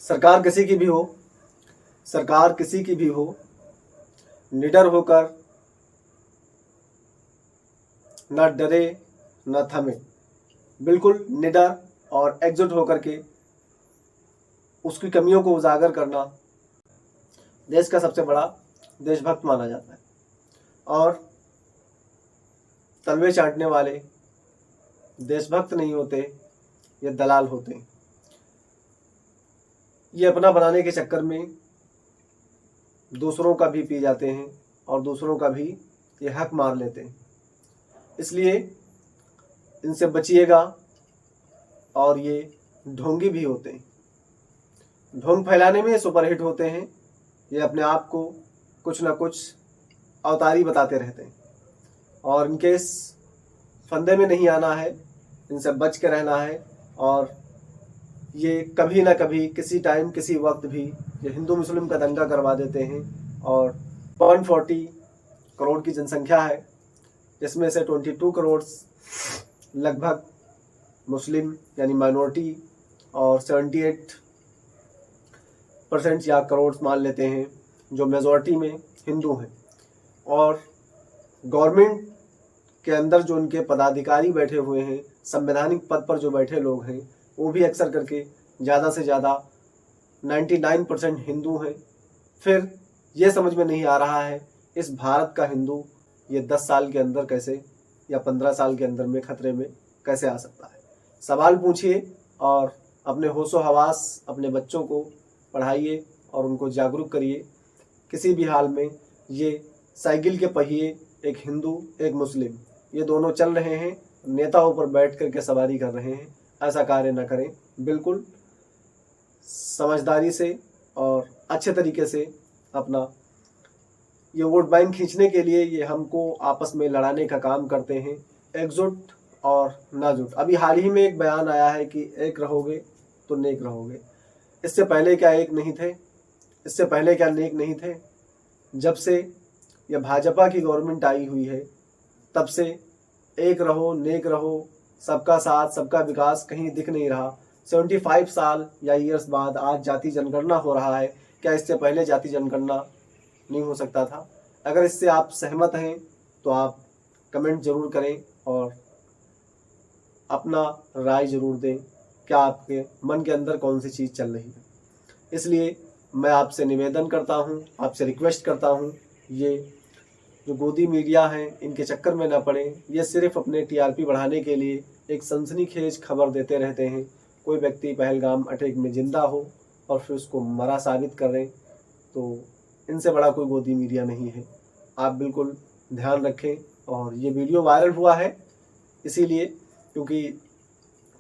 सरकार किसी की भी हो, सरकार किसी की भी हो, निडर होकर, न डरे न थमे, बिल्कुल निडर और एकजुट होकर के उसकी कमियों को उजागर करना देश का सबसे बड़ा देशभक्त माना जाता है। और तलवे चाटने वाले देशभक्त नहीं होते, ये दलाल होते हैं। ये अपना बनाने के चक्कर में दूसरों का भी पी जाते हैं और दूसरों का भी ये हक मार लेते हैं। इसलिए इनसे बचिएगा। और ये ढोंगी भी होते हैं, ढोंग फैलाने में सुपरहिट होते हैं। ये अपने आप को कुछ ना कुछ अवतारी बताते रहते हैं और इनके इस फंदे में नहीं आना है, इनसे बच के रहना है। और ये कभी ना कभी किसी टाइम किसी वक्त भी ये हिंदू मुस्लिम का दंगा करवा देते हैं। और 140 करोड़ की जनसंख्या है, जिसमें से 22 करोड़ लगभग मुस्लिम यानी माइनॉरिटी और 78% या करोड़ मान लेते हैं जो मेजॉरिटी में हिंदू हैं। और गवर्नमेंट के अंदर जो उनके पदाधिकारी बैठे हुए हैं, संवैधानिक पद पर जो बैठे लोग हैं, वो भी अक्सर करके ज़्यादा से ज़्यादा 99% हिंदू हैं। फिर ये समझ में नहीं आ रहा है इस भारत का हिंदू ये 10 साल के अंदर कैसे या 15 साल के अंदर में खतरे में कैसे आ सकता है। सवाल पूछिए और अपने होशो हवास अपने बच्चों को पढ़ाइए और उनको जागरूक करिए। किसी भी हाल में ये साइकिल के पहिए, एक हिंदू एक मुस्लिम, ये दोनों चल रहे हैं, नेताओं पर बैठ करके सवारी कर रहे हैं। ऐसा कार्य न करें। बिल्कुल समझदारी से और अच्छे तरीके से अपना ये वोट बैंक खींचने के लिए ये हमको आपस में लड़ाने का काम करते हैं, एकजुट और नाजुट। अभी हाल ही में एक बयान आया है कि एक रहोगे तो नेक रहोगे। इससे पहले क्या एक नहीं थे? इससे पहले क्या नेक नहीं थे? जब से यह भाजपा की गवर्नमेंट आई हुई है तब से एक रहो नेक रहो, सबका साथ सबका विकास कहीं दिख नहीं रहा। 75 साल या ईयर्स बाद आज जाति जनगणना हो रहा है। क्या इससे पहले जाति जनगणना नहीं हो सकता था? अगर इससे आप सहमत हैं तो आप कमेंट जरूर करें और अपना राय जरूर दें। क्या आपके मन के अंदर कौन सी चीज़ चल रही है? इसलिए मैं आपसे निवेदन करता हूं, आपसे रिक्वेस्ट करता हूं, ये जो गोदी मीडिया हैं इनके चक्कर में ना पड़े। ये सिर्फ अपने टीआरपी बढ़ाने के लिए एक सनसनीखेज खबर देते रहते हैं। कोई व्यक्ति पहलगाम अटैक में जिंदा हो और फिर उसको मरा साबित कर दें, तो इनसे बड़ा कोई गोदी मीडिया नहीं है। आप बिल्कुल ध्यान रखें। और ये वीडियो वायरल हुआ है इसीलिए क्योंकि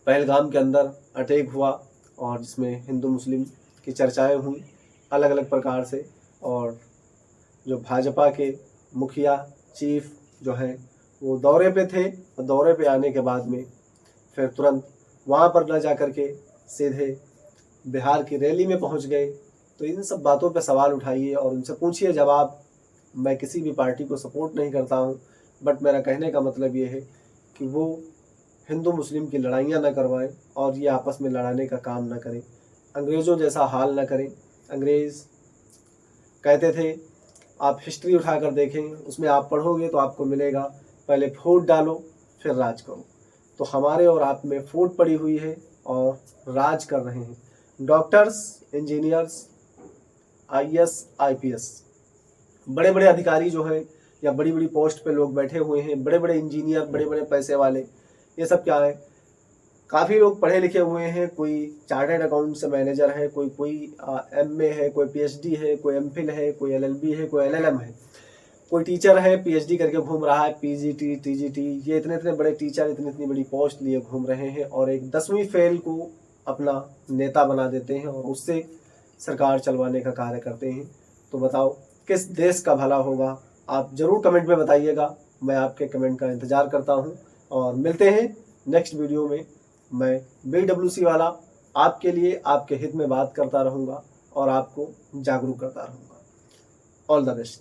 पहलगाम के अंदर अटैक हुआ और जिसमें हिंदू मुस्लिम की चर्चाएं हुई अलग अलग प्रकार से। और जो भाजपा के मुखिया चीफ जो हैं वो दौरे पे थे और दौरे पे आने के बाद में फिर तुरंत वहाँ पर न जा कर के सीधे बिहार की रैली में पहुँच गए। तो इन सब बातों पे सवाल उठाइए और उनसे पूछिए जवाब। मैं किसी भी पार्टी को सपोर्ट नहीं करता हूँ, बट मेरा कहने का मतलब ये है कि वो हिंदू मुस्लिम की लड़ाइयाँ न करवाएं और ये आपस में लड़ाने का काम न करें। अंग्रेज़ों जैसा हाल न करें। अंग्रेज़ कहते थे, आप हिस्ट्री उठा कर देखें, उसमें आप पढ़ोगे तो आपको मिलेगा पहले फूट डालो फिर राज करो। तो हमारे और आप में फूट पड़ी हुई है और राज कर रहे हैं। डॉक्टर्स, इंजीनियर्स, आईएएस, आईपीएस, बड़े बड़े अधिकारी जो हैं या बड़ी बड़ी पोस्ट पे लोग बैठे हुए हैं, बड़े बड़े इंजीनियर, बड़े बड़े पैसे वाले, ये सब क्या है? काफ़ी लोग पढ़े लिखे हुए हैं। कोई चार्टर्ड अकाउंट से मैनेजर है, कोई एमए है, कोई पीएचडी है, कोई एमफिल है, कोई एलएलबी है, कोई एलएलएम है, कोई टीचर है पीएचडी करके घूम रहा है, पीजीटी, टीजीटी, ये इतने इतने बड़े टीचर इतनी इतनी बड़ी पोस्ट लिए घूम रहे हैं और एक 10वीं फेल को अपना नेता बना देते हैं और उससे सरकार चलवाने का कार्य करते हैं। तो बताओ किस देश का भला होगा? आप ज़रूर कमेंट में बताइएगा। मैं आपके कमेंट का इंतज़ार करता हूँ और मिलते हैं नेक्स्ट वीडियो में। मैं BWC वाला आपके लिए आपके हित में बात करता रहूँगा और आपको जागरूक करता रहूँगा। All the best.